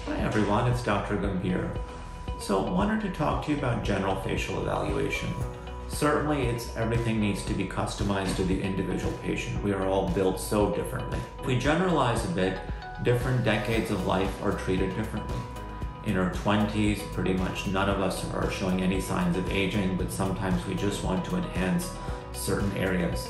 Hi everyone, it's Dr. Gambhir. So wanted to talk to you about general facial evaluation. Certainly everything needs to be customized to the individual patient. We are all built so differently. If we generalize a bit, different decades of life are treated differently. In our 20s, pretty much none of us are showing any signs of aging, but sometimes we just want to enhance certain areas.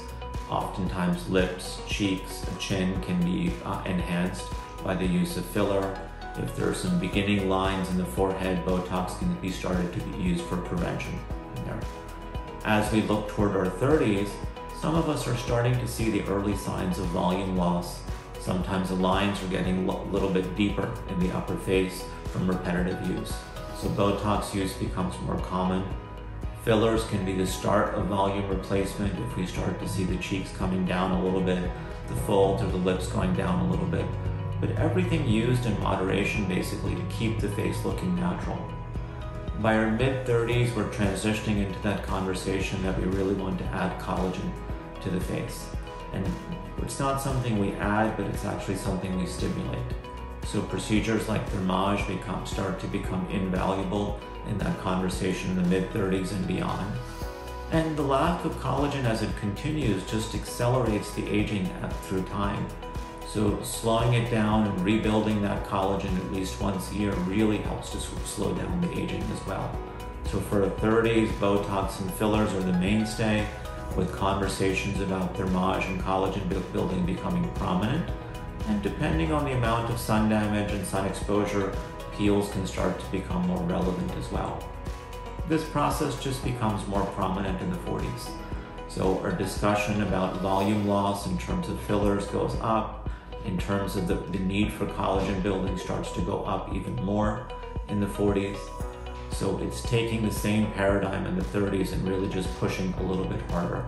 Oftentimes lips, cheeks, chin can be enhanced by the use of filler. If there are some beginning lines in the forehead, Botox can be started to be used for prevention there. As we look toward our 30s, some of us are starting to see the early signs of volume loss. Sometimes the lines are getting a little bit deeper in the upper face from repetitive use. So Botox use becomes more common. Fillers can be the start of volume replacement if we start to see the cheeks coming down a little bit, the folds or the lips going down a little bit. But everything used in moderation basically to keep the face looking natural. By our mid-30s, we're transitioning into that conversation that we really want to add collagen to the face. And it's not something we add, but it's actually something we stimulate. So procedures like thermage start to become invaluable in that conversation in the mid-30s and beyond. And the lack of collagen as it continues just accelerates the aging through time. So slowing it down and rebuilding that collagen at least once a year really helps to slow down the aging as well. So for the 30s, Botox and fillers are the mainstay, with conversations about thermage and collagen building becoming prominent. And depending on the amount of sun damage and sun exposure, peels can start to become more relevant as well. This process just becomes more prominent in the 40s. So our discussion about volume loss in terms of fillers goes up. In terms of the need for collagen building starts to go up even more in the 40s. So it's taking the same paradigm in the 30s and really just pushing a little bit harder.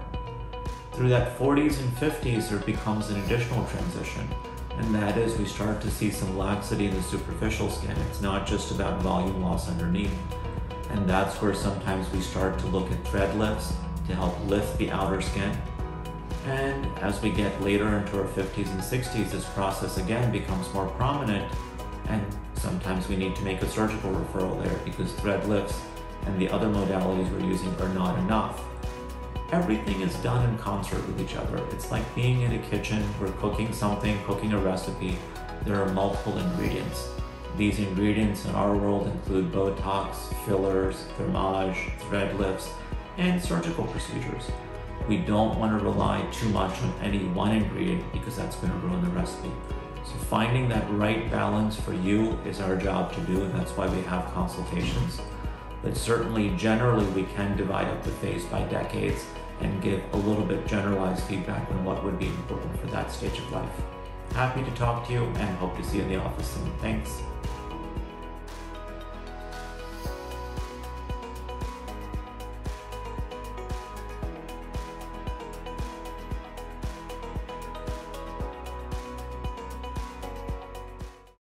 Through that 40s and 50s, there becomes an additional transition. And that is we start to see some laxity in the superficial skin. It's not just about volume loss underneath. And that's where sometimes we start to look at thread lifts to help lift the outer skin. And as we get later into our 50s and 60s, this process again becomes more prominent, and sometimes we need to make a surgical referral there because thread lifts and the other modalities we're using are not enough. Everything is done in concert with each other. It's like being in a kitchen, we're cooking something, cooking a recipe. There are multiple ingredients. These ingredients in our world include Botox, fillers, thermage, thread lifts, and surgical procedures. We don't want to rely too much on any one ingredient because that's going to ruin the recipe. So finding that right balance for you is our job to do, and that's why we have consultations. But certainly, generally, we can divide up the face by decades and give a little bit generalized feedback on what would be important for that stage of life. Happy to talk to you and hope to see you in the office soon. Thanks.